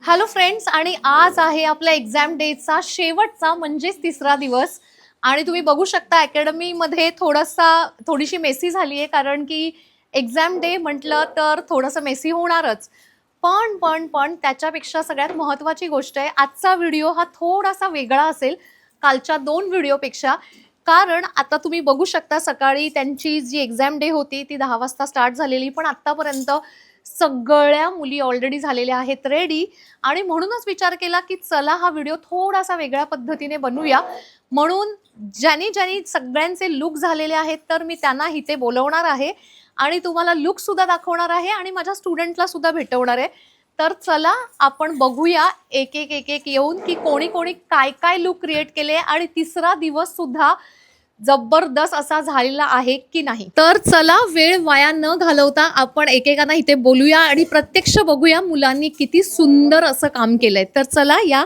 Hello friends, आणि आज आहे आपल्या एक्झाम डेचा शेवटचा म्हणजेच तिसरा दिवस. आणि तुम्ही बघू शकता अकॅडमीमध्ये थोडीशी मेसी झाली आहे, कारण की एक्झाम डे म्हटलं तर थोडंसं मेसी होणारच. पण त्याच्यापेक्षा सगळ्यात महत्त्वाची गोष्ट आहे, आजचा व्हिडिओ हा थोडासा वेगळा असेल कालच्या 2 व्हिडिओपेक्षा. कारण आता तुम्ही बघू शकता सकाळी त्यांची जी एक्झाम डे होती ती 10 वाजता स्टार्ट झालेली, पण आत्तापर्यंत सगळ्या मुली ऑलरेडी झालेल्या आहेत रेडी. आणि म्हणूनच विचार केला की चला हा व्हिडिओ थोडासा वेगळ्या पद्धतीने बनवूया. म्हणून ज्यांनी ज्यांनी सगळ्यांचे लुक झालेले आहेत तर मी त्यांना इथे बोलवणार आहे आणि तुम्हाला लुक सुद्धा दाखवणार आहे आणि माझ्या स्टुडंटला सुद्धा भेटवणार आहे. तर चला आपण बघूया एक एक एक एक येऊन की कोणी कोणी काय काय लुक क्रिएट केले आणि तिसरा दिवस सुद्धा जबरदस्त असा झालेला आहे की नाही. तर चला वेळ वाया न घालवता आपण एकेकांना इथे बोलूया आणि प्रत्यक्ष बघूया मुलांनी किती सुंदर असं काम केलंय. तर चला या.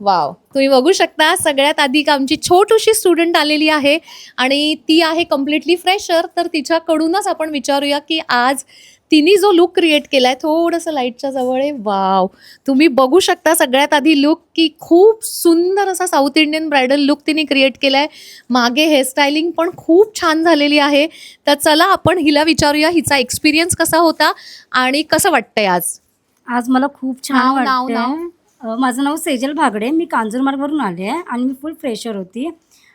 वाव, तुम्ही बघू शकता सगळ्यात आधी आमची छोटीशी स्टुडंट आलेली आहे आणि ती आहे कम्प्लिटली फ्रेशर. तर तिच्याकडूनच आपण विचारूया की आज तिने जो लुक क्रिएट केलाय, थोडंसं लाईटच्या जवळ आहे. वाव, तुम्ही बघू शकता सगळ्यात आधी लुक की खूप सुंदर असा साऊथ इंडियन ब्रायडल लुक तिने क्रिएट केलाय. मागे हेअरस्टायलिंग पण खूप छान झालेली आहे. तर चला आपण हिला विचारूया हिचा एक्सपिरियन्स कसा होता आणि कसं वाटतंय आज. आज मला खूप छान नाव वाटतंय. माझं नाव सेजल भागडे, मी कांजूरमार्गवरून आले आहे आणि मी फुल फ्रेशर होती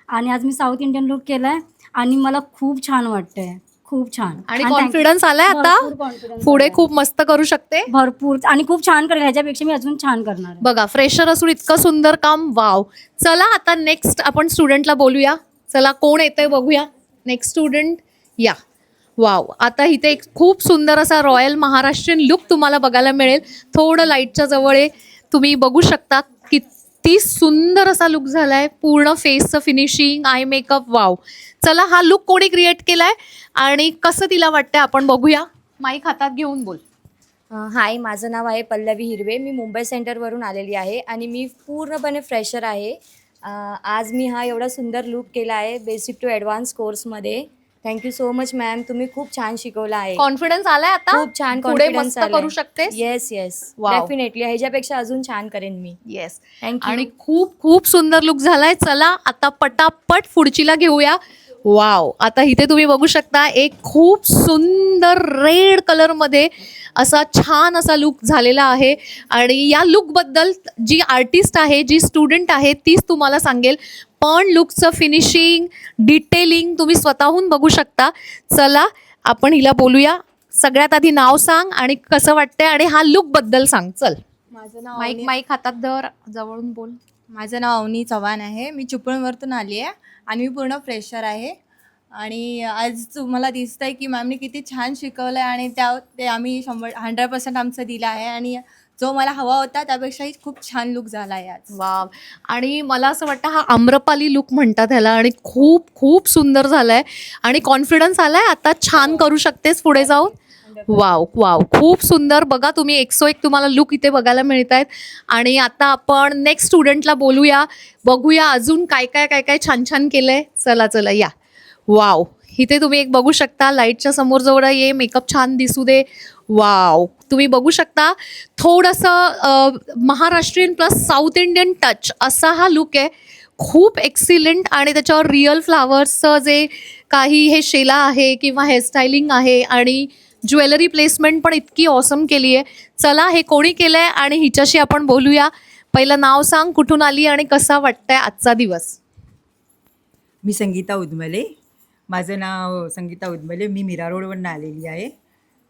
आणि आज मी साऊथ इंडियन लुक केलाय आणि मला खूप छान वाटतंय, खूप छान. आणि कॉन्फिडन्स आलाय आता पुढे खूप मस्त करू शकते. भरपूर आणि खूप छान करेल, ह्याच्यापेक्षा मी अजून छान करणार आहे. बघा, फ्रेशर असून इतकं सुंदर काम. वाव. चला आता नेक्स्ट आपण स्टुडंटला बोलूया. चला कोण येतंय बघूया. नेक्स्ट स्टुडंट या. वाव, आता इथे एक खूप सुंदर असा रॉयल महाराष्ट्रीयन लुक तुम्हाला बघायला मिळेल. थोडं लाईटच्या जवळ आहे, तुम्ही बघू शकता किती सुंदर असा लुक झालाय. पूर्ण फेसचं फिनिशिंग, आय मेकअप. वाव. चला हा लुक कोणी क्रिएट केलाय आणि कसं तिला वाटतंय आपण बघूया. माईक हातात घेऊन बोल. हाय, माझं नाव आहे पल्लवी हिरवे. मी मुंबई सेंटरवरून आलेली आहे आणि मी पूर्णपणे फ्रेशर आहे. आज मी हा एवढा सुंदर लुक केला आहे बेसिक टू ॲडव्हान्स कोर्समध्ये. थँक्यू सो मच मॅम, तुम्ही खूप छान शिकवलं आहे. कॉन्फिडन्स आलाय आता, खूप छान पुढे कॉन्फिडन्स मस्त करू शकते. Yes yes, Wow. डेफिनेटली ह्याच्यापेक्षा अजून छान करेन मी. येस. थँक्यू. आणि खूप खूप सुंदर लुक झालाय. चला आता पटापट पुढचीला घेऊया. वाव, आता इथे तुम्ही बघू शकता एक खूप सुंदर रेड कलर मध्ये असा छान असा लुक झालेला आहे. आणि या लुक बद्दल जी आर्टिस्ट आहे, जी स्टुडंट आहे, तीच तुम्हाला सांगेल. पण लुकचं फिनिशिंग, डिटेलिंग तुम्ही स्वतःहून बघू शकता. चला आपण हिला बोलूया. सगळ्यात आधी नाव सांग आणि कसं वाटतंय आणि हा लुक बद्दल सांग. चल, माझं नाव माईक हातात धर, जवळून बोल. माझं नाव अवनी चव्हाण आहे. मी चिपळूणवरतून आली आहे आणि मी पूर्ण फ्रेशर आहे. आणि आज तुम्हाला दिसतंय की मॅमने किती छान शिकवलं आहे आणि ते आम्ही 100% आमचं दिलं आहे आणि जो मला हवा होता त्यापेक्षाही खूप छान लुक झाला आहे आज. वाव. आणि मला असं वाटतं हा आम्रपाली लुक म्हणतात ह्याला आणि खूप खूप सुंदर झालाय आणि कॉन्फिडन्स आलाय. आता छान करू शकतेस पुढे जाऊन. वाव वाव, खूप सुंदर. बघा तुम्ही 101 तुम्हाला लुक इथे बघायला मिळत आहेत. आणि आता आपण नेक्स्ट स्टुडंटला बोलूया, बघूया अजून काय काय काय काय छान छान केलंय. चला चला या. वाव, इथे तुम्ही एक बघू शकता, लाईटच्या समोर जवळ ये, मेकअप छान दिसू दे. वाव, तुम्ही बघू शकता थोडंसं Maharashtrian plus south Indian touch असा हा लुक आहे. खूप एक्सिलेंट. आणि त्याच्यावर रिअल फ्लावर्सचं जे काही हे शेला आहे किंवा हेअरस्टायलिंग आहे आणि ज्वेलरी प्लेसमेंट पण इतकी ऑसम केली आहे. चला हे कोणी केलंय आणि हिच्याशी आपण बोलूया. पहिलं नाव सांग, कुठून आली आणि कसा वाटतंय आजचा दिवस. मी संगीता उदमले. माझं नाव संगीता उदमले. मी मीरा रोडवरून आलेली आहे.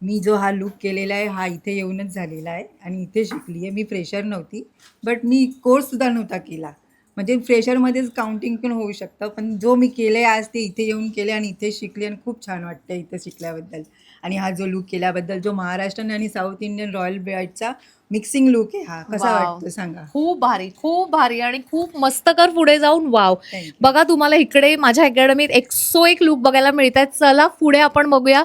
मी जो हा लुक केलेला आहे हा इथे येऊनच झालेला आहे आणि इथे शिकली आहे. मी फ्रेशर नव्हती, बट मी कोर्ससुद्धा नव्हता केला. म्हणजे फ्रेशरमध्येच काउंटिंग पण होऊ शकतं, पण जो मी केलं आहे आज ते इथे येऊन केले आणि इथे शिकले आणि खूप छान वाटतं इथे शिकल्याबद्दल. आणि हा जो लुक केल्याबद्दल, जो महाराष्ट्रीयन आणि साऊथ इंडियन रॉयल ब्राईडचा मिक्सिंग लुक आहे हा, कसा वाव. वाटतो सांगा. खूप भारी, खूप भारी आणि खूप मस्त कर पुढे जाऊन. वाव. Thank you. बघा तुम्हाला इकडे माझ्या अकॅडमीत 101 लुक बघायला मिळत आहेत. चला पुढे आपण बघूया.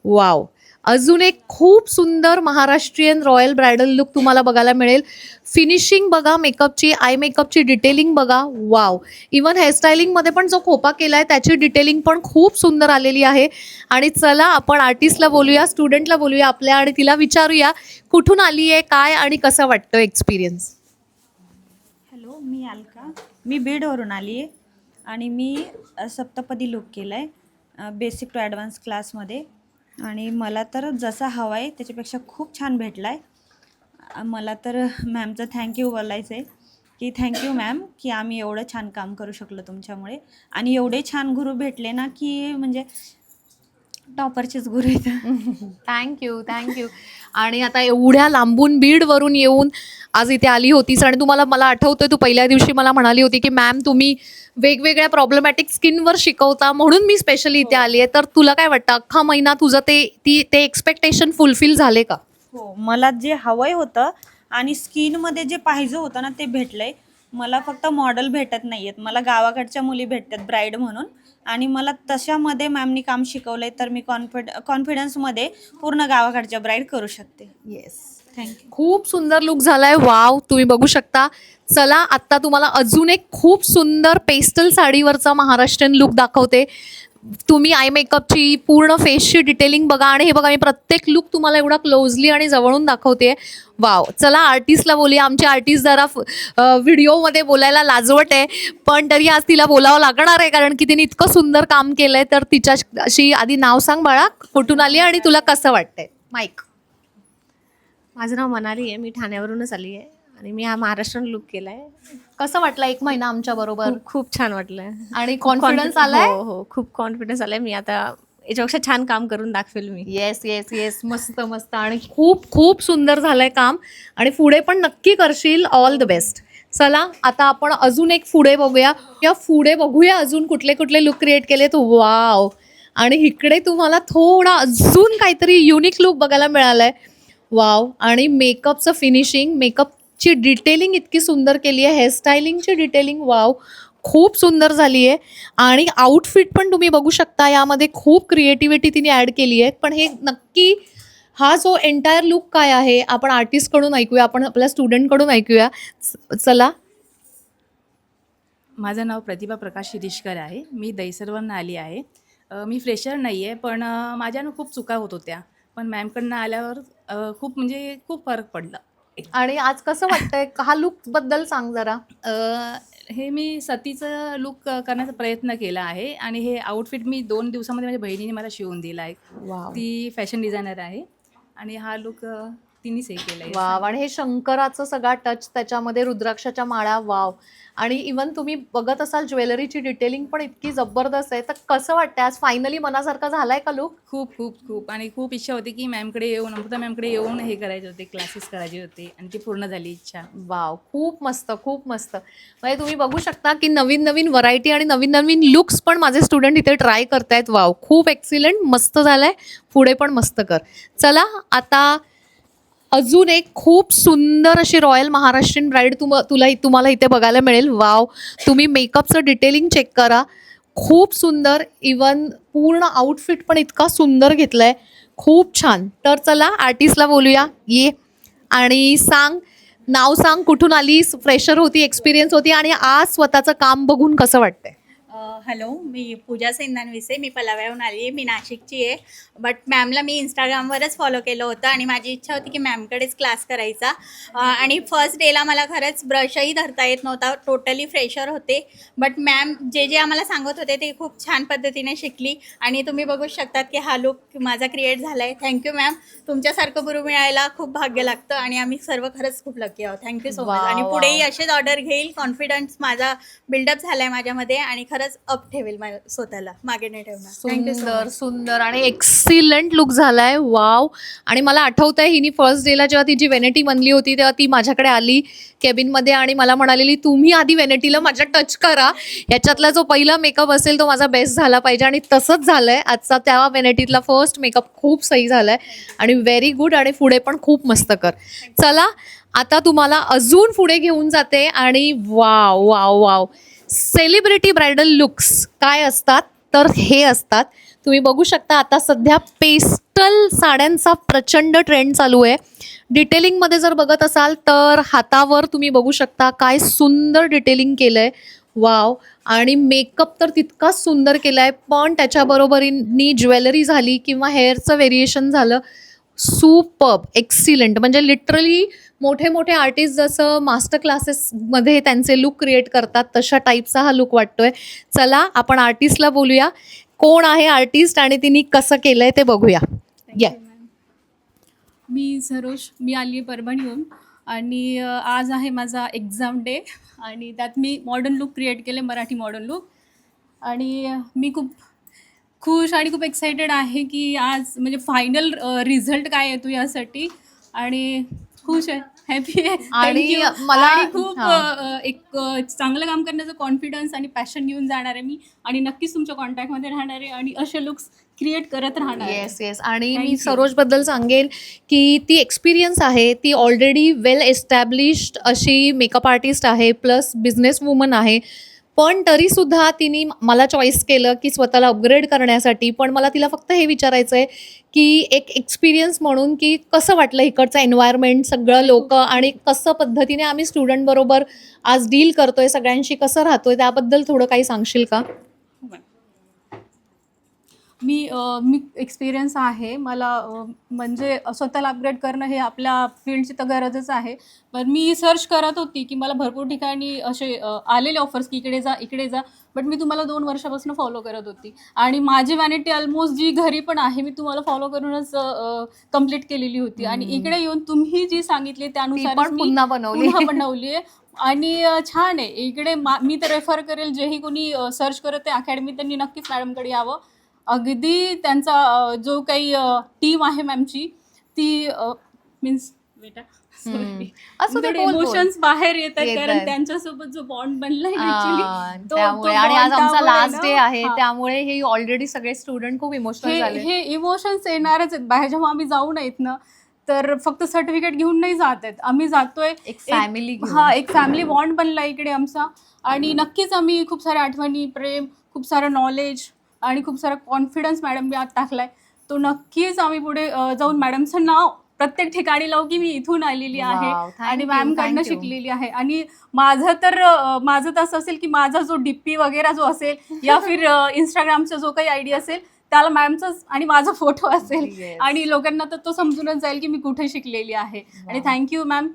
वाव, अजून एक खूप सुंदर महाराष्ट्रीयन रॉयल ब्रायडल लुक तुम्हाला बघायला मिळेल. फिनिशिंग बघा मेकअपची, आय मेकअपची डिटेलिंग बघा, वाव. इवन हेअरस्टायलिंगमध्ये पण जो खोपा केला आहे त्याची डिटेलिंग पण खूप सुंदर आलेली आहे. आणि चला आपण आर्टिस्टला बोलूया, स्टुडंटला बोलूया आपल्या आणि तिला विचारूया कुठून आली आहे, काय आणि कसं वाटतं एक्सपिरियन्स. हॅलो, मी अलका. मी बीडवरून आली आहे आणि मी सप्तपदी लुक केला आहे बेसिक टू ॲडव्हान्स क्लासमध्ये. आणि मला तर जसा हवा आहे त्याच्यापेक्षा खूप छान भेटला आहे. मला तर मॅमचं थँक्यू बोलायचं आहे की थँक्यू मॅम की आम्ही एवढं छान काम करू शकलो तुमच्यामुळे. आणि एवढे छान गुरु भेटले ना की म्हणजे टॉपरचेच गुरु आहेत. थँक्यू. आणि आता एवढ्या लांबून बीडवरून येऊन आज इथे आली होतीस आणि तुम्हाला, मला आठवतंय तू पहिल्या दिवशी मला म्हणाली होती की मॅम तुम्ही वेगवेगळ्या प्रॉब्लेमॅटिक स्किनवर शिकवता म्हणून मी स्पेशली इथे आली आहे. तर तुला काय वाटतं अख्खा महिना तुझं ते एक्सपेक्टेशन फुलफिल झाले का? हो, मला जे हवंय होतं आणि स्किनमध्ये जे पाहिजे होतं ना ते भेटलं आहे. मला फक्त मॉडेल भेटत नाही आहेत, मला गावाकडच्या मुली भेटतात ब्राईड म्हणून. आणि मला तशामध्ये मॅमनी काम शिकवलं आहे तर मी कॉन्फिडन्समध्ये पूर्ण गावाकडच्या ब्राईड करू शकते. Yes, thank you. खूप सुंदर लुक झालाय, वाव. तुम्ही बघू शकता. चला आता तुम्हाला अजून एक खूप सुंदर पेस्टल साडीवरचा महाराष्ट्रीयन लुक दाखवते. तुम्ही आय मेकअपची पूर्ण फेसची डिटेलिंग बघा. आणि हे बघा मी प्रत्येक लुक तुम्हाला एवढा क्लोजली आणि जवळून दाखवते, वाव. चला आर्टिस्टला बोलूया. आमची आर्टिस्ट जरा व्हिडिओमध्ये बोलायला लाजवट आहे पण तरी आज तिला बोलावं लागणार आहे कारण की तिने इतकं सुंदर काम केलंय. तर तिच्याशी आधी नाव सांग बाळा, कुठून आली आणि तुला कसं वाटतंय. माईक. माझं नाव मनाली आहे. मी ठाण्यावरूनच आली आहे आणि मी हा महाराष्ट्रीयन लुक केला आहे. कसं वाटलं एक महिना आमच्या बरोबर खूप छान वाटलं आणि कॉन्फिडन्स आलाय? हो, खूप कॉन्फिडन्स आलाय. मी आता याच्यापेक्षा छान काम करून दाखवेल मी. येस, मस्त. आणि खूप सुंदर झालंय काम आणि पुढे पण नक्की करशील. All the best. चला आता आपण अजून एक पुढे बघूया अजून कुठले लुक क्रिएट केलेत, वाव. आणि इकडे तुम्हाला थोडा अजून काहीतरी युनिक लुक बघायला मिळालाय, वाव. आणि मेकअपचं फिनिशिंग, मेकअपची डिटेलिंग इतकी सुंदर केली आहे, हेअरस्टायलिंगची डिटेलिंग, वाव, खूप सुंदर झाली आहे. आणि आउटफिट पण तुम्ही बघू शकता, यामध्ये खूप क्रिएटिव्हिटी तिने ॲड केली आहे. पण हे नक्की हा जो एंटायर लुक काय आहे आपण आर्टिस्टकडून ऐकूया, आपण आपल्या स्टुडंटकडून ऐकूया. चला. माझं नाव प्रतिभा प्रकाश शिरीषकर आहे. मी दहिसरवरून आली आहे. मी फ्रेशर नाही आहे पण माझ्यानं खूप चुका होत होत्या. पण मॅमकडनं आल्यावर खूप फरक पडला. आणि आज कसं वाटतंय, हा लुक बद्दल सांग जरा. हे मी सतीचं लुक करण्याचा प्रयत्न केला आहे आणि हे आउटफिट मी 2 दिवसामध्ये माझ्या बहिणीने मला शिवून दिला आहे. वाव, ती फॅशन डिझायनर आहे आणि हा लुक तिनेच हे केला आहे. वाव. आणि हे शंकराचं सगळा टच त्याच्यामध्ये, रुद्राक्षाच्या माळा, वाव. आणि इवन तुम्ही बघत असाल ज्वेलरीची डिटेलिंग पण इतकी जबरदस्त आहे. तर कसं वाटतंय आज फायनली मनासारखा झालाय का लुक? खूप आणि खूप इच्छा होती की मॅमकडे येऊन, अमृता मॅमकडे येऊन हे करायचे होते, क्लासेस करायचे होते आणि ती पूर्ण झाली इच्छा. वाव, खूप मस्त. म्हणजे तुम्ही बघू शकता की नवीन व्हरायटी आणि नवीन लुक्स पण माझे स्टुडंट इथे ट्राय करतायत. वाव, खूप एक्सिलंट, मस्त झालंय. पुढे पण मस्त कर. चला आता अजून एक खूप सुंदर अशी रॉयल महाराष्ट्रीयन ब्राईड तुम्हाला इथे बघायला मिळेल, वाव. तुम्ही मेकअपचं डिटेलिंग चेक करा, खूप सुंदर. इवन पूर्ण आउटफिट पण इतका सुंदर घेतलाय, खूप छान. तर चला आर्टिस्टला बोलूया. ये आणि नाव सांग, कुठून आलीस, फ्रेशर होती, एक्सपिरियन्स होती आणि आज स्वतःचं काम बघून कसं वाटतंय. हॅलो, मी पूजा सेंदानविसे. मी पलाव्याहून आली आहे. मी नाशिकची आहे. बट मॅमला मी इंस्टाग्रामवरच फॉलो केलं होतं आणि माझी इच्छा होती की मॅमकडेच क्लास करायचा. आणि फर्स्ट डेला मला खरंच ब्रशही धरता येत नव्हता, टोटली फ्रेशर होते. बट मॅम जे आम्हाला सांगत होते ते खूप छान पद्धतीने शिकली आणि तुम्ही बघू शकतात की हा लुक माझा क्रिएट झाला आहे. Thank you ma'am. तुमच्यासारखं गुरु मिळायला खूप भाग्य लागतं आणि आम्ही सर्व खरंच खूप लकी आहोत. Thank you so much. आणि पुढेही असेच ऑर्डर घेईल. कॉन्फिडन्स माझा बिल्डअप झाला आहे माझ्यामध्ये आणि खरंच अप ठेवेल स्वतःला, मागे नाही ठेवणार. Thank you so much. सुंदर आणि एक्सिलंट लुक झालाय, वाव. आणि मला आठवतंय हिने फर्स्ट डेला जेव्हा तिची वेनेटी बनली होती तेव्हा ती माझ्याकडे आली केबिनमध्ये आणि मला म्हणालेली तुम्ही आधी वेनेटीला माझ्या टच करा, याच्यातला जो पहिला मेकअप असेल तो माझा बेस्ट झाला पाहिजे. आणि तसंच झालंय. आजचा त्या वेनेटीतला फर्स्ट मेकअप खूप सही झालाय आणि व्हेरी गुड. आणि पुढे पण खूप मस्त कर. चला आता तुम्हाला अजून पुढे घेऊन जाते आणि वाव, सेलिब्रिटी ब्रायडल लुक्स काय असतात तर हे असतात. तुम्ही बघू शकता आता सध्या पेस्टल साड्यांचा प्रचंड ट्रेंड चालू आहे. डिटेलिंगमध्ये जर बघत असाल तर हातावर तुम्ही बघू शकता काय सुंदर डिटेलिंग केलं आहे. वाव. आणि मेकअप तर तितकाच सुंदर केला आहे, पण त्याच्याबरोबरीने ज्वेलरी झाली किंवा हेअरचं व्हेरिएशन झालं, सुपर्ब, एक्सिलंट. म्हणजे लिटरली मोठे मोठे आर्टिस्ट जसं मास्टर क्लासेसमध्ये त्यांचे लुक क्रिएट करतात तशा टाईपचा हा लुक वाटतोय. चला आपण आर्टिस्टला बोलूया, कोण आहे आर्टिस्ट आणि तिने कसं केलंय ते बघूया. या. मी सरोज, मी आली आहे परभणीहून आणि आज आहे माझा एक्झाम डे आणि त्यात मी मॉडर्न लुक क्रिएट केले, मराठी मॉडर्न लुक. आणि मी खूप खुश आणि खूप एक्सायटेड आहे की आज म्हणजे फायनल रिझल्ट काय येतो यासाठी, आणि खुश आहे, हॅपी आहे. आणि Thank you. मला- आणि खूप हां. एक चांगलं काम करण्याचं कॉन्फिडन्स आणि पॅशन घेऊन जाणार आहे मी, आणि नक्कीच तुमच्या कॉन्टॅक्टमध्ये राहणार आहे आणि असे लुक्स क्रिएट करत राहणार आहे. Yes yes. आणि Thank मी you. सरोजबद्दल सांगेन की ती एक्सपिरियन्स आहे, ती ऑलरेडी वेल एस्टॅब्लिश्ड अशी मेकअप आर्टिस्ट आहे, प्लस बिझनेस वुमन आहे. पण तरीसुद्धा तिने मला चॉईस केलं की स्वतःला अपग्रेड करण्यासाठी. पण मला तिला फक्त हे विचारायचं आहे की एक एक्सपिरियन्स म्हणून की कसं वाटलं इकडचं एन्व्हायरमेंट, सगळं लोक, आणि कसं पद्धतीने आम्ही स्टुडंटबरोबर आज डील करतोय, सगळ्यांशी कसं राहतोय, त्याबद्दल थोडं काही सांगशील का? मी एक्सपिरियन्स आहे मला, म्हणजे स्वतःला अपग्रेड करणं हे आपल्या फील्डची तर गरजच आहे. पण मी सर्च करत होती की मला भरपूर ठिकाणी असे आलेले ऑफर्स की इकडे जा इकडे जा, बट मी तुम्हाला 2 वर्षापासून फॉलो करत होती आणि माझी व्हॅनिटी ऑलमोस्ट जी घरी पण आहे मी तुम्हाला फॉलो करूनच कंप्लीट केलेली होती. आणि इकडे येऊन तुम्ही जी सांगितली ती त्यानुसार पण पुन्हा बनवली. बनवली आहे आणि छान आहे. इकडे मी तर रेफर करेल, जेही कोणी सर्च करत आहे अकॅडमी त्यांनी नक्कीच मॅडमकडे यावं. अगदी त्यांचा जो काही टीम आहे मॅमची ती मीन्स बेटा असं ते बोल बोल. इमोशन्स बाहेर येत आहेत, येतायत. कारण त्यांच्यासोबत जो बॉन्ड बनलाय हा, actually, तो त्यामुळे bond आणि आज आमचा त्यामुळे लास्ट ना, डे आहे, हा. त्यामुळे हे ऑलरेडी सगळे स्टुडंट खूप इमोशनल झाले. हे इमोशन्स येणारच आहेत बाहेर. जेव्हा आम्ही जाऊ नयेत ना, तर फक्त सर्टिफिकेट घेऊन नाही जात आहेत, आम्ही जातोय एक फॅमिली एक फॅमिली बॉन्ड बनला इकडे आमचा. आणि नक्कीच आम्ही खूप साऱ्या आठवणी, प्रेम, खूप सारं नॉलेज आणि खूप सारा कॉन्फिडन्स मॅडमने आत टाकलाय. तो नक्कीच आम्ही पुढे जाऊन मॅडमचं नाव प्रत्येक ठिकाणी लावू की मी इथून आलेली आहे Wow, thank आणि you, मॅमकडनं thank you. शिकलेली आहे. आणि माझं तर असं असेल की माझा जो डीपी वगैरे जो असेल या फिर इंस्टाग्रामचा जो काही आयडी असेल त्याला मॅमचाच आणि माझा फोटो असेल. Yes. आणि लोकांना तर तो समजूनच जाईल की मी कुठे शिकलेली आहे. आणि thank you ma'am,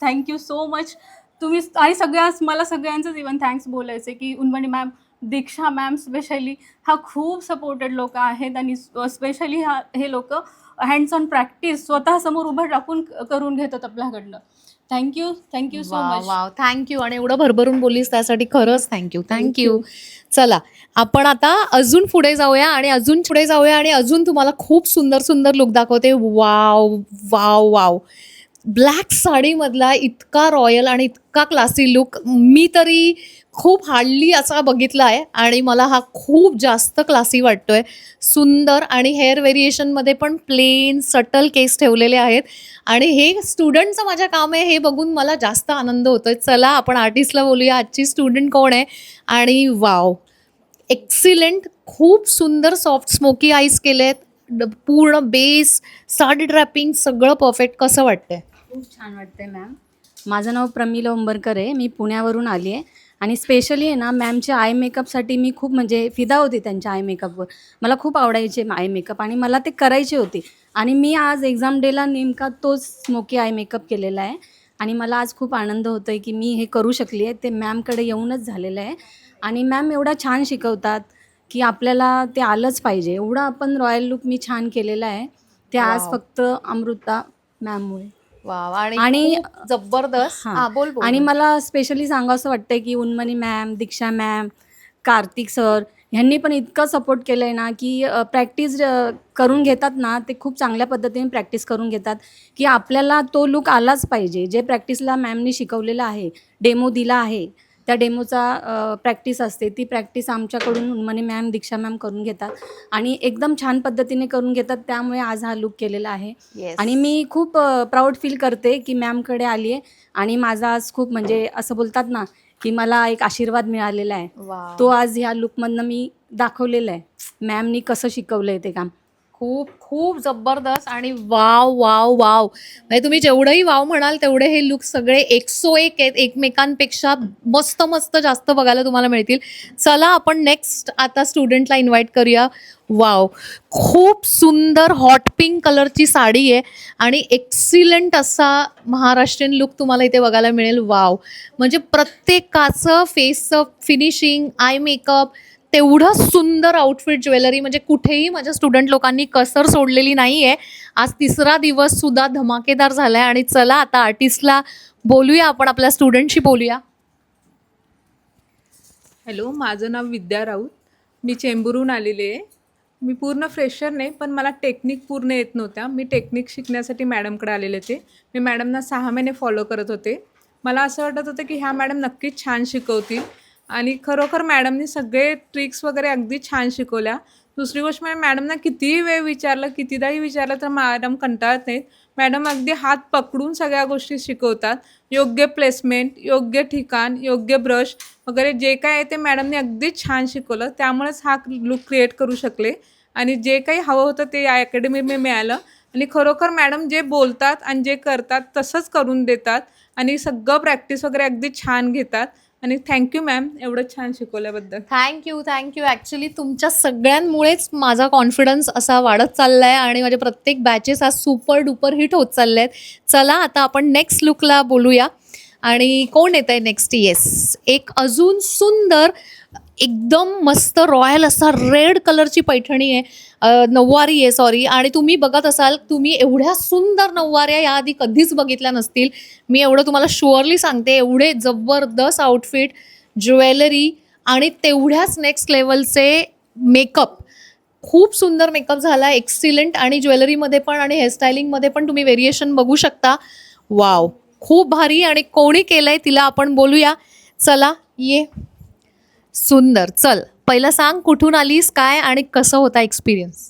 thank you so much. तुम्ही आणि मला सगळ्यांचंच इव्हन थँक्स बोलायचं आहे की उन्मणी मॅम, दीक्षा मॅम स्पेशली हा खूप सपोर्टेड लोक आहेत. आणि स्पेशली हे लोक हँड्स ऑन प्रॅक्टिस स्वतःसमोर उभं टाकून करून घेतात आपल्याकडनं. Thank you so much. Wow, thank you. आणि एवढं भरभरून बोललीस त्यासाठी खरंच थँक्यू. चला आपण आता अजून पुढे जाऊया आणि अजून तुम्हाला खूप सुंदर सुंदर लुक दाखवते. Wow wow wow. ब्लॅक साडीमधला इतका रॉयल आणि इतका क्लासी लुक मी तरी खूप हार्डली असा बघितला आहे आणि मला हा खूप जास्त क्लासी वाटतोय. सुंदर. आणि हेअर व्हेरिएशनमध्ये पण प्लेन सटल केस ठेवलेले आहेत आणि हे स्टुडंटचं माझं काम आहे हे बघून मला जास्त आनंद होतोय. चला आपण आर्टिस्टला बोलूया आजची स्टुडंट कोण आहे. आणि वाव, एक्सिलेंट. खूप सुंदर सॉफ्ट स्मोकी आईज केलेत, पूर्ण बेस, साडी ड्रॅपिंग सगळं परफेक्ट. कसं वाटतंय? खूप छान वाटतंय मॅम. माझं नाव प्रमिला उंबरकर आहे, मी पुण्यावरून आली आहे. आणि स्पेशली आहे ना मॅमच्या आय मेकअपसाठी मी खूप म्हणजे फिदा होती त्यांच्या आय मेकअपवर. मला खूप आवडायचे आय मेकअप आणि मला ते करायचे होते. आणि मी आज एक्झाम डेला नेमका तोच स्मोकी आय मेकअप केलेला आहे. आणि मला आज खूप आनंद होतो आहे की मी हे करू शकली आहे. ते मॅमकडे येऊनच झालेलं आहे. आणि मॅम एवढा छान शिकवतात की आपल्याला ते आलंच पाहिजे. एवढं आपण रॉयल लुक मी छान केलेला आहे ते आज Wow. फक्त अमृता मॅममुळे. वाव. आणि- आणि खूप जबरदस्त. हां. हा, बोल बोल. आणि मला स्पेशली सांगावं वाटतं की उन्मनी मॅम, दीक्षा मॅम, कार्तिक सर ह्यांनी पण इतकं सपोर्ट केलं आहे ना की प्रॅक्टिस करून घेतात ना, ते खूप चांगल्या पद्धतीने प्रॅक्टिस करून घेतात की आपल्याला तो लुक आलाच पाहिजे. जे प्रॅक्टिसला मॅमनी शिकवलेलं आहे, डेमो दिला आहे, त्या डेमोचा प्रॅक्टिस असते. ती प्रॅक्टिस आमच्याकडून उन्मनी मॅम, दीक्षा मॅम करून घेतात आणि एकदम छान पद्धतीने करून घेतात. त्यामुळे आज हा लुक केलेला आहे. Yes. आणि मी खूप प्राऊड फील करते की मॅमकडे आली आहे आणि माझा आज खूप म्हणजे असं बोलतात ना की मला एक आशीर्वाद मिळालेला आहे. वाव. तो आज ह्या लुकमधनं मी दाखवलेलं आहे मॅमनी कसं शिकवलं आहे ते काम. खूप खूप जबरदस्त आणि वाव वाव वाव. म्हणजे तुम्ही जेवढंही वाव म्हणाल तेवढे हे लुक सगळे 101 आहेत, एकमेकांपेक्षा मस्त मस्त जास्त बघायला तुम्हाला मिळतील. चला आपण नेक्स्ट आता स्टुडंटला इन्व्हाइट करूया. वाव, खूप सुंदर हॉट पिंक कलरची साडी आहे आणि एक्सिलंट असा महाराष्ट्रीयन लुक तुम्हाला इथे बघायला मिळेल. वाव, म्हणजे प्रत्येकाचं फेसचं फिनिशिंग, आय मेकअप, तेवढं सुंदर आउटफिट, ज्वेलरी, म्हणजे कुठेही माझ्या स्टुडंट लोकांनी कसर सोडलेली नाही आहे. आज तिसरा दिवस सुद्धा धमाकेदार झाला आहे. आणि चला आता आर्टिस्टला बोलूया, आपण आपल्या स्टुडंटशी बोलूया. हॅलो, माझं नाव विद्या राऊत. मी चेंबूरहून आलेली आहे. मी पूर्ण फ्रेशर नाही, पण मला टेक्निक पूर्ण येत नव्हत्या. मी टेक्निक शिकण्यासाठी मॅडमकडे आलेले होते. मी मॅडमना 6 महिने फॉलो करत होते. मला असं वाटत होतं की ह्या मॅडम नक्कीच छान शिकवतील आणि खरोखर मॅडमनी सगळे ट्रिक्स वगैरे अगदी छान शिकवल्या. दुसरी गोष्ट म्हणजे मॅडमना कितीही वेळ विचारलं, कितीदाही विचारलं तर मॅडम कंटाळत नाहीत. मॅडम अगदी हात पकडून सगळ्या गोष्टी शिकवतात. योग्य प्लेसमेंट, योग्य ठिकाण, योग्य ब्रश वगैरे जे काय आहे ते मॅडमने अगदी छान शिकवलं. त्यामुळेच हा लुक क्रिएट करू शकले आणि जे काही हवं होतं ते या अकॅडमीमध्ये मिळालं. आणि खरोखर मॅडम जे बोलतात आणि जे करतात तसंच करून देतात आणि सगळं प्रॅक्टिस वगैरे अगदी छान घेतात. आणि थँक्यू मॅम, एवढं छान शिकवल्याबद्दल. थँक्यू. ॲक्च्युली तुमच्या सगळ्यांमुळेच माझा कॉन्फिडन्स असा वाढत चालला आहे आणि माझे प्रत्येक बॅचेस आज सुपर डुपर हिट होत चालले आहेत. चला आता आपण नेक्स्ट लुकला बोलूया. आणि कोण येत आहे नेक्स्ट? येस, एक अजून सुंदर, एकदम मस्त रॉयल असा रेड कलरची पैठणी आहे, नऊवारी आहे सॉरी. आणि तुम्ही बघत असाल, तुम्ही एवढ्या सुंदर नऊवाऱ्या याआधी कधीच बघितल्या नसतील. मी एवढं तुम्हाला शुअरली सांगते. एवढे जबरदस्त आउटफिट, ज्वेलरी आणि तेवढ्याच नेक्स्ट लेवलचे मेकअप. खूप सुंदर मेकअप झाला, एक्सिलंट. आणि ज्वेलरीमध्ये पण आणि हेअरस्टायलिंगमध्ये पण तुम्ही व्हेरिएशन बघू शकता. वाव, खूप भारी. आणि कोणी केलंय तिला आपण बोलूया. चला ये. सुंदर. चल, पहिलं सांग कुठून आलीस, काय आणि कसं होता एक्सपिरियन्स?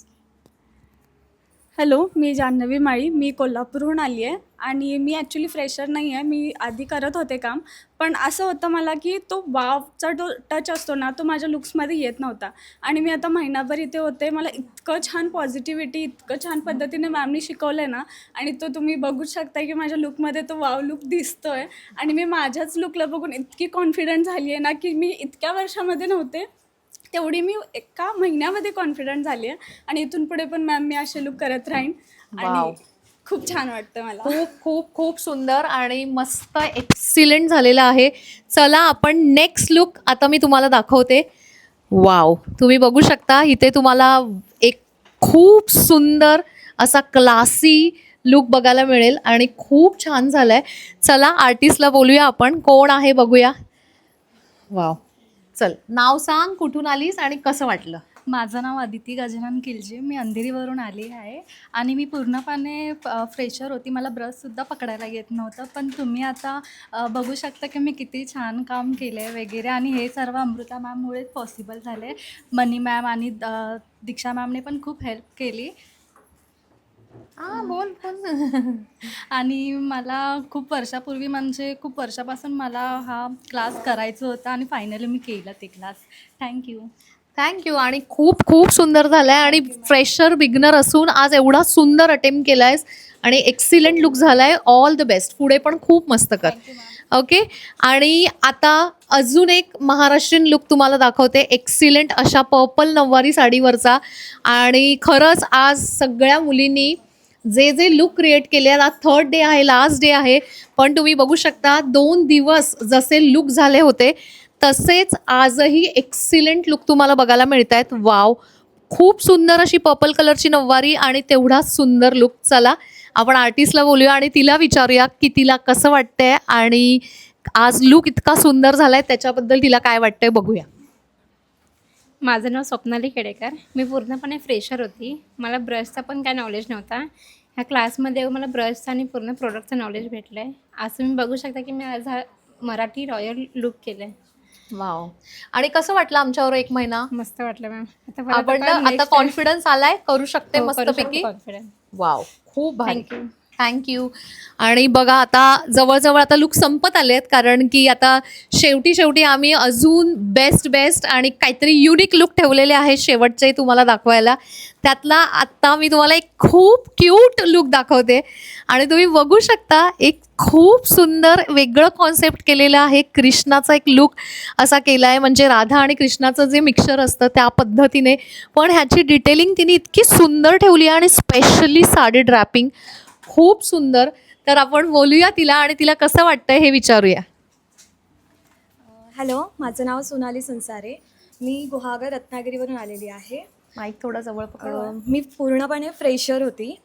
हॅलो, मी जान्हवी माळी. मी कोल्हापूरहून आली आहे आणि मी ॲक्च्युली फ्रेशर नाही आहे. मी आधी करत होते काम, पण असं होतं मला की तो वावचा जो टच असतो ना, तो माझ्या लुक्समध्ये येत नव्हता. आणि मी आता महिनाभर इथे होते. मला इतकं छान पॉझिटिव्हिटी, इतकं छान पद्धतीने मॅमनी शिकवलं आहे ना, आणि तो तुम्ही बघूच शकता की माझ्या लुकमध्ये तो वाव लुक दिसतो आहे. आणि मी माझ्याच लुकला बघून इतकी कॉन्फिडंट झाली आहे ना की मी इतक्या वर्षामध्ये नव्हते तेवढी मी एका महिन्यामध्ये कॉन्फिडंट झाली आहे. आणि इथून पुढे पण मॅम मी असे लुक करत राहीन आणि खूप छान वाटतं मला. खूप खूप खूप सुंदर आणि मस्त एक्सिलंट झालेलं आहे. चला आपण नेक्स्ट लुक आता मी तुम्हाला दाखवते. वाव, तुम्ही बघू शकता इथे तुम्हाला एक खूप सुंदर असा क्लासी लुक बघायला मिळेल आणि खूप छान झालाय. चला आर्टिस्टला बोलूया आपण, कोण आहे बघूया. वाव, चल नाव सांग, कुठून आलीस आणि कसं वाटलं? माझं नाव अदिती गजानन किलजे. मी अंधेरीवरून आली आहे आणि मी पूर्णपणे फ्रेशर होती. मला ब्रशसुद्धा पकडायला येत नव्हतं, पण तुम्ही आता बघू शकता की मी किती छान काम केलं आहे वगैरे. आणि हे सर्व अमृता मॅममुळेच पॉसिबल झाले. मनी मॅम आणि दीक्षा मॅमने पण खूप हेल्प केली. बोल. आणि मला खूप वर्षापूर्वी, म्हणजे खूप वर्षापासून मला हा क्लास करायचं होता आणि फायनली मी केलं ते क्लास. थँक्यू. आणि खूप खूप सुंदर झालाय आणि फ्रेशर बिगनर असून आज एवढा सुंदर अटेम्प्ट केलायस आणि एक्सिलंट लुक झालाय. ऑल द बेस्ट, पुढे पण खूप मस्त कर. ओके. आणि आता अजून एक महाराष्ट्रीयन लुक तुम्हाला दाखवते, एक्सिलंट अशा पर्पल नऊवारी साडीवरचा. आणि खरंच आज सगळ्या मुलींनी जे जे लुक क्रिएट केले, आज 3rd डे आहे, लास्ट डे आहे, पण तुम्ही बघू शकता 2 दिवस जसे लुक झाले होते तसेच आजही एक्सिलंट लुक तुम्हाला बघायला मिळत आहेत. वाव, खूप सुंदर अशी पर्पल कलरची नऊवारी आणि तेवढाच सुंदर लुक. चला आपण आर्टिस्टला बोलूया आणि तिला विचारूया की तिला कसं वाटतंय आणि आज लुक इतका सुंदर झालाय त्याच्याबद्दल तिला काय वाटतंय, बघूया. माझं नाव स्वप्नाली खेडेकर. मी पूर्णपणे फ्रेशर होती. मला ब्रशचा पण काय नॉलेज नव्हता. ह्या क्लासमध्ये मला ब्रशचं आणि पूर्ण प्रोडक्टचं नॉलेज भेटलं आहे. आज तुम्ही बघू शकता की मी आज हा मराठी रॉयल लुक केलं आहे. वाव. आणि कसं वाटलं आमच्यावर 1 महिना? मस्त वाटलं मॅम. आपण आता कॉन्फिडन्स आलाय, करू शकते मस्तपैकी. कॉन्फिडन्स. वाव, खूप भारी. थँक्यू. थँक्यू. आणि बघा आता जवळजवळ आता लुक संपत आले आहेत, कारण की आता शेवटी आम्ही अजून बेस्ट आणि काहीतरी युनिक लुक ठेवलेले आहेत शेवटचे तुम्हाला दाखवायला. त्यातला आत्ता मी तुम्हाला एक खूप क्यूट लुक दाखवते आणि तुम्ही बघू शकता एक खूप सुंदर वेगळं कॉन्सेप्ट केलेलं आहे. कृष्णाचा एक लुक असा केला आहे, म्हणजे राधा आणि कृष्णाचं जे मिक्सचर असतं त्या पद्धतीने, पण ह्याची डिटेलिंग तिने इतकी सुंदर ठेवली आहे आणि स्पेशली साडी ड्रॅपिंग खूप सुंदर. तर आपण बोलूया तिला आणि तिला कसं वाटतंय हे विचारूया. हॅलो, माझं नाव सोनाली संसारे. मी गुहागर रत्नागिरीवरून आलेली आहे. माईक थोडा जवळ पकड. मी पूर्णपणे फ्रेशर होती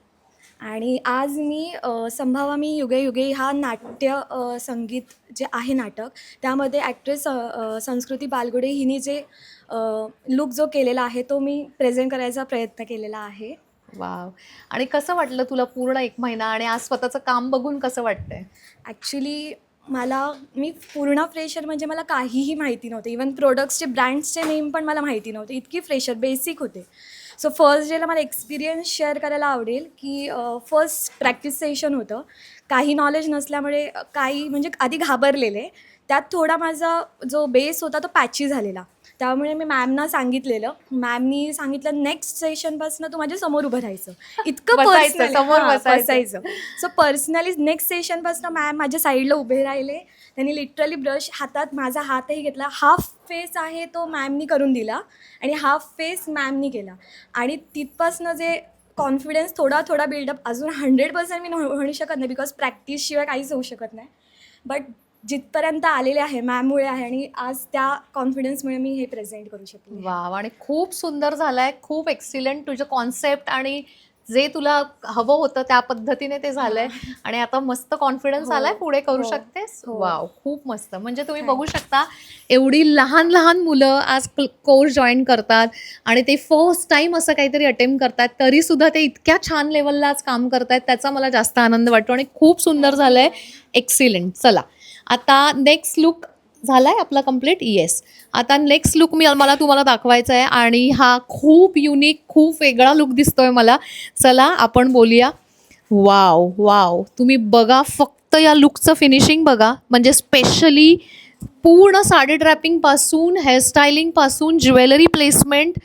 आणि आज मी संभावा मी युगे युगे हा नाट्य संगीत जे आहे नाटक, त्यामध्ये ॲक्ट्रेस संस्कृती बालगुडे हिने जे लुक जो केलेला आहे तो मी प्रेझेंट करायचा प्रयत्न केलेला आहे. वाव. आणि कसं वाटलं तुला पूर्ण 1 महिना आणि आज स्वतःचं काम बघून कसं वाटतंय? ॲक्च्युली मी पूर्ण फ्रेशर म्हणजे मला काहीही माहिती नव्हतं. इवन प्रोडक्ट्सचे ब्रँड्सचे नेम पण मला माहिती नव्हते. इतकी फ्रेशर बेसिक होते. सो फर्स्ट डेला मला एक्सपिरियन्स शेअर करायला आवडेल की फर्स्ट प्रॅक्टिस सेशन होतं. काही नॉलेज नसल्यामुळे काही म्हणजे आधी घाबरलेले. त्यात थोडा माझा जो बेस होता तो पॅची झालेला. त्यामुळे मी मॅमना सांगितलेलं. मॅमनी सांगितलं नेक्स्ट सेशनपासून तू माझ्या समोर उभं राहायचं. इतकं बसायचं, personally, समोर हां, बसायचं. सो पर्सनली नेक्स्ट सेशनपासून मॅम माझ्या साईडला उभे राहिले. त्यांनी लिटरली ब्रश हातात माझा हातही घेतला. हाफ फेस आहे तो मॅमनी करून दिला आणि हाफ फेस मॅमनी केला आणि तिथपासनं जे कॉन्फिडन्स थोडा बिल्डअप अजून 100% मी म्हणू शकत नाही, बिकॉज प्रॅक्टिसशिवाय काहीच होऊ शकत नाही. बट जिथपर्यंत आलेले आहे मॅममुळे आहे आणि आज त्या कॉन्फिडन्समुळे मी हे प्रेझेंट करू शकले. वाव. आणि खूप सुंदर झालंय, खूप एक्सिलंट तुझं कॉन्सेप्ट आणि जे तुला हवं होतं त्या पद्धतीने ते झालंय आणि आता मस्त कॉन्फिडन्स हो, आलाय, पुढे करू हो, शकतेस. हो. वाव, खूप मस्त. म्हणजे तुम्ही बघू शकता एवढी लहान मुलं आज कोर्स जॉईन करतात आणि ते फर्स्ट टाइम असं काहीतरी अटेम्प्ट करतात, तरी सुद्धा ते इतक्या छान लेवलला आज काम करतायत. त्याचा मला जास्त आनंद वाटतो आणि खूप सुंदर झालंय. एक्सिलंट. चला आता नेक्स्ट लुक झालाय आपला कम्प्लीट. येस. आता नेक्स्ट लुक मला तुम्हाला दाखवायचा आहे आणि हा खूप युनिक, खूप वेगळा लुक दिसतोय मला. चला आपण बोलूया. वाव. तुम्ही बघा फक्त या लुकचं फिनिशिंग बघा. म्हणजे स्पेशली पूर्ण साडी ड्रॅपिंगपासून हेअरस्टायलिंगपासून ज्वेलरी प्लेसमेंट,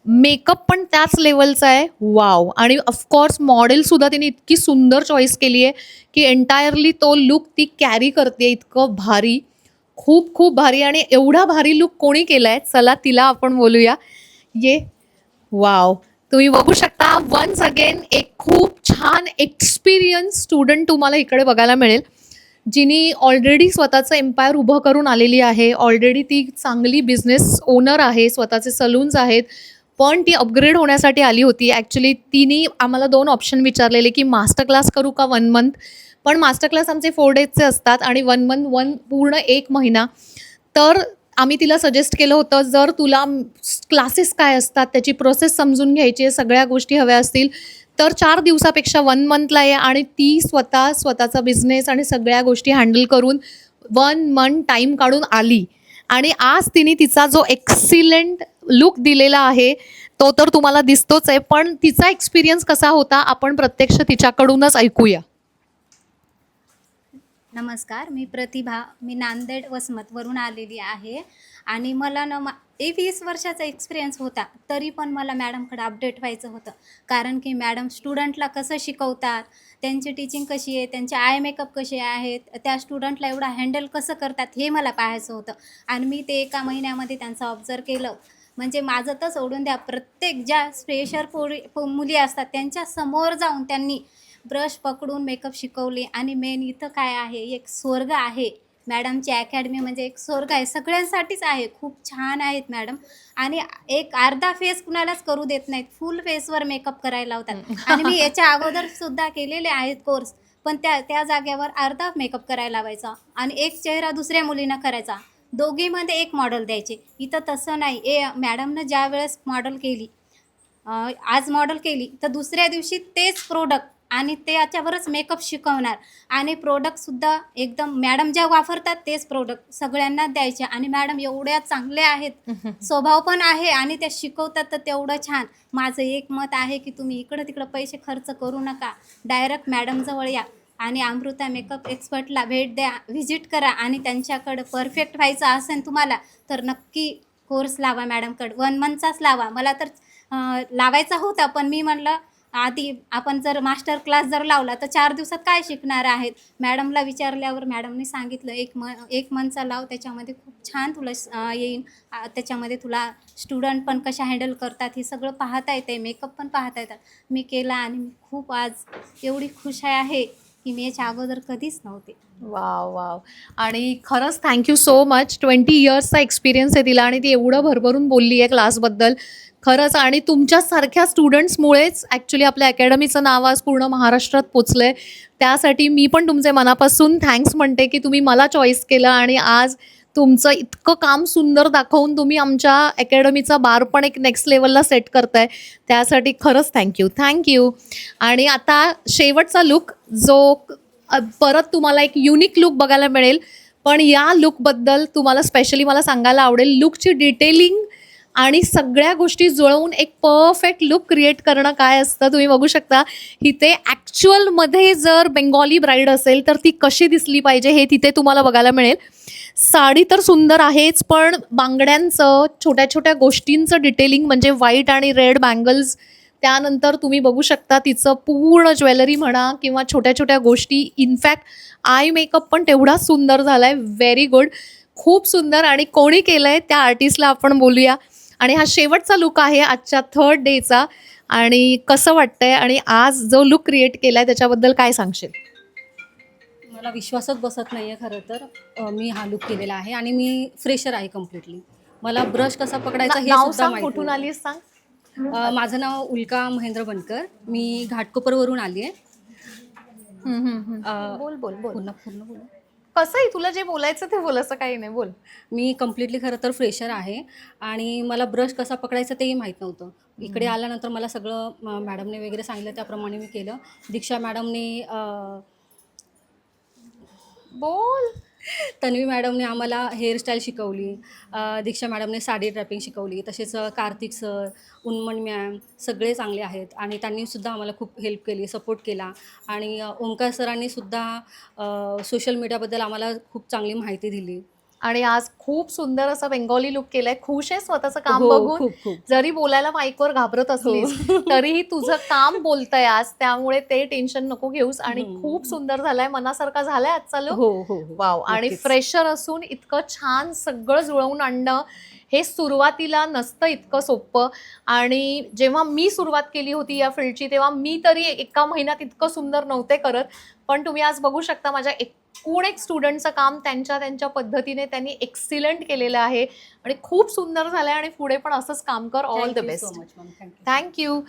मेकअप पण त्याच लेवलचा आहे. वाव. आणि ऑफकोर्स मॉडेलसुद्धा तिने इतकी सुंदर चॉईस केली आहे की एंटायरली तो लुक ती कॅरी करते. इतकं भारी, खूप भारी. आणि एवढा भारी लुक कोणी केला आहे? चला तिला आपण बोलूया. वाव. तुम्ही बघू शकता वन्स अगेन एक खूप छान एक्सपिरियन्स स्टुडंट तुम्हाला इकडे बघायला मिळेल, जिनी ऑलरेडी स्वतःचं एम्पायर उभं करून आलेली आहे. ऑलरेडी ती चांगली बिझनेस ओनर आहे, स्वतःचे सलून्स आहेत, पण ती अपग्रेड होण्यासाठी आली होती. ॲक्च्युली तिने आम्हाला 2 ऑप्शन विचारलेले की मास्टर क्लास करू का 1 मंथ, पण मास्टर क्लास आमचे 4 डेजचे असतात आणि 1 मंथ पूर्ण 1 महिना. तर आम्ही तिला सजेस्ट केलं होतं, जर तुला क्लासेस काय असतात त्याची प्रोसेस समजून घ्यायची आहे, सगळ्या गोष्टी हव्या असतील तर 4 दिवसापेक्षा 1 मंथला आहे. आणि ती स्वतःचा बिझनेस आणि सगळ्या गोष्टी हँडल करून 1 मंथ टाईम काढून आली आणि आज तिने तिचा जो एक्सिलंट लुक दिलेला आहे तो तर तुम्हाला दिसतोच आहे, पण तिचा एक्सपिरियन्स कसा होता आपण प्रत्यक्ष तिच्याकडूनच ऐकूया. नमस्कार, मी प्रतिभा. मी नांदेड वसमतवरून आलेली आहे आणि मला 20 वर्षाचा एक्सपिरियन्स होता, तरी पण मला मॅडमकडे अपडेट व्हायचं होतं. कारण की मॅडम स्टुडंटला कसं शिकवतात, त्यांची टीचिंग कशी आहे, त्यांचे आय मेकअप कसे आहेत, त्या स्टुडंटला एवढा हँडल कसं करतात हे मला पाहायचं होतं. आणि मी ते 1 महिन्यामध्ये त्यांचं ऑब्झर्व केलं. म्हणजे माझं तर सोडून द्या, प्रत्येक ज्या फ्रेशर मुली असतात त्यांच्या समोर जाऊन त्यांनी ब्रश पकडून मेकअप शिकवले. आणि मेन इथं काय आहे, एक स्वर्ग आहे. मॅडमची अकॅडमी म्हणजे एक स्वर्ग आहे, सगळ्यांसाठीच आहे. खूप छान आहेत मॅडम. आणि एक अर्धा फेस कुणालाच करू देत नाहीत, फुल फेसवर मेकअप करायला लावतात. आणि मी याच्या अगोदर सुद्धा केलेले आहेत कोर्स, पण त्या जागेवर अर्धा मेकअप करायला लावायचा आणि एक चेहरा दुसऱ्या मुलींना करायचा, दोघीमध्ये एक मॉडेल द्यायचे. इथं तसं नाही. मॅडमनं ज्या वेळेस मॉडेल केली, आज मॉडेल केली तर दुसऱ्या दिवशी तेच प्रोडक्ट आणि त्याच्यावरच मेकअप शिकवणार आणि प्रोडक्टसुद्धा एकदम मॅडम ज्या वापरतात तेच प्रोडक्ट सगळ्यांना द्यायचे. आणि मॅडम एवढ्या चांगल्या आहेत, स्वभाव पण आहे आणि त्या शिकवतात तर तेवढं छान. माझं एक मत आहे की तुम्ही इकडं तिकडं पैसे खर्च करू नका, डायरेक्ट मॅडमजवळ या आणि अमृता मेकअप एक्सपर्टला भेट द्या, व्हिजिट करा आणि त्यांच्याकडं परफेक्ट व्हायचं असेल तुम्हाला तर नक्की कोर्स लावा मॅडमकडं. 1 मंथचाच लावा. मला तर लावायचा होता पण मी म्हणलं आधी आपण जर मास्टर क्लास जर लावला तर 4 दिवसात काय शिकणार आहेत. मॅडमला विचारल्यावर मॅडमने सांगितलं एक मंथचा लाव, त्याच्यामध्ये खूप छान तुला येईन. त्याच्यामध्ये तुला स्टुडंट पण कशा हँडल करतात हे सगळं पाहता येते, मेकअप पण पाहता येतात. मी केला आणि मी खूप आज एवढी खुश आहे की मी याच्या अगोदर कधीच नव्हते. Wow wow. आणि खरंच थँक्यू सो मच. 20 इयर्सचा एक्सपिरियन्स आहे तिला आणि ती एवढं भरभरून बोलली आहे क्लासबद्दल खरंच. आणि तुमच्यासारख्या स्टुडंट्समुळेच ॲक्च्युली आपल्या अकॅडमीचं नाव आज पूर्ण महाराष्ट्रात पोचलं आहे. त्यासाठी मी पण तुमचे मनापासून थँक्स म्हणते की तुम्ही मला चॉईस केलं आणि आज तुमचं इतकं काम सुंदर दाखवून तुम्ही आमच्या अकॅडमीचा बार पण एक नेक्स्ट लेवलला सेट करताय. त्यासाठी खरंच थँक्यू. आणि आता शेवटचा लुक जो परत तुम्हाला एक युनिक लुक बघायला मिळेल. पण या लुकबद्दल तुम्हाला स्पेशली मला सांगायला आवडेल. लुकची डिटेलिंग आणि सगळ्या गोष्टी जुळवून एक परफेक्ट लुक क्रिएट करणं काय असतं तुम्ही बघू शकता. इथे ॲक्च्युअलमध्ये जर बेंगॉली ब्राईड असेल तर ती कशी दिसली पाहिजे हे तिथे तुम्हाला बघायला मिळेल. साडी तर सुंदर आहेच पण बांगड्यांचं छोट्या छोट्या गोष्टींचं डिटेलिंग म्हणजे व्हाईट आणि रेड बँगल्स, त्यानंतर तुम्ही बघू शकता तिचं पूर्ण ज्वेलरी म्हणा किंवा छोट्या छोट्या गोष्टी. इनफॅक्ट आय मेकअप पण तेवढाच सुंदर झाला आहे. व्हेरी गुड, खूप सुंदर. आणि कोणी केलं आहे त्या आर्टिस्टला आपण बोलूया. आणि हा शेवटचा लुक आहे आजच्या 3rd डेचा. आणि कसं वाटतंय आणि आज जो लुक क्रिएट केला आहे त्याच्याबद्दल काय सांगशील? मला विश्वासच बसत नाही आहे खरं तर. मी हा लुक केलेला आहे आणि मी फ्रेशर आहे कम्प्लिटली. मला ब्रश कसा पकडायचा हे नाव सुद्धा सांग, माहिती कुठून नाही. आलीस सांग. माझं नाव उल्का महेंद्र बनकर. मी घाटकोपरवरून आली आहे. बोल बोल बोल. पूर्ण बोल. कसंही तुला जे बोलायचं ते बोल, असं काही नाही, बोल. मी कम्प्लिटली खरं तर फ्रेशर आहे आणि मला ब्रश कसा पकडायचा तेही माहीत नव्हतं. इकडे आल्यानंतर मला सगळं मॅडमने वगैरे सांगितलं त्याप्रमाणे मी केलं. दीक्षा मॅडमने बोल. तन्वी मॅडमने आम्हाला हेअरस्टाईल शिकवली. दीक्षा मॅडमने साडी ड्रॅपिंग शिकवली. तसेच कार्तिक सर, उन्मन मॅम सगळे चांगले आहेत आणि त्यांनीसुद्धा आम्हाला खूप हेल्प केली, सपोर्ट केला. आणि ओंकार सरांनीसुद्धा सोशल मीडियाबद्दल आम्हाला खूप चांगली माहिती दिली. आणि आज खूप सुंदर असं बेंगॉली लुक केलंय. खुश आहे स्वतःचं काम हो, बघून. खूप. जरी बोलायला माईकवर घाबरत असलीस तरीही तुझं काम बोलतंय आज, त्यामुळे ते टेन्शन नको घेऊस. आणि खूप सुंदर झालाय, मनासारखा झालाय आजचा लुक. हो. वाव. आणि नक्कीच. फ्रेशर असून इतकं छान सगळं जुळवून आणणं हे सुरुवातीला नसतं इतकं सोपं. आणि जेव्हा मी सुरुवात केली होती या फील्डची तेव्हा मी तरी एका महिन्यात इतकं सुंदर नव्हते करत. पण तुम्ही आज बघू शकता माझ्या एकूण एक स्टुडंटचं काम त्यांच्या पद्धतीने त्यांनी एक्सिलंट केलेलं आहे आणि खूप सुंदर झालं आहे. आणि पुढे पण असंच काम कर. All the best. थँक्यू.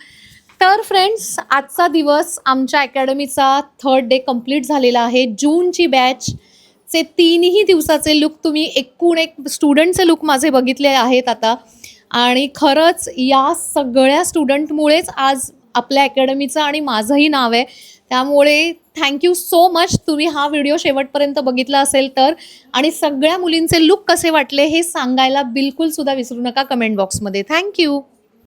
तर फ्रेंड्स, आजचा दिवस आमच्या अकॅडमीचा 3rd डे कंप्लीट झालेला आहे. जूनची बॅचचे 3ही दिवसाचे लुक तुम्ही एकूण एक स्टुडंटचे लुक माझे बघितले आहेत आता. आणि खरंच या सगळ्या स्टुडंटमुळेच आज आपल्या अकॅडमीचं आणि माझंही नाव आहे. त्यामुळे थँक्यू सो मच. तुम्ही हा व्हिडिओ शेवटपर्यंत बघितला असेल तर. आणि सगळ्या मुलींचे लुक कसे वाटले हे सांगायला बिलकुल सुद्धा विसरू नका कमेंट बॉक्समध्ये. थँक्यू.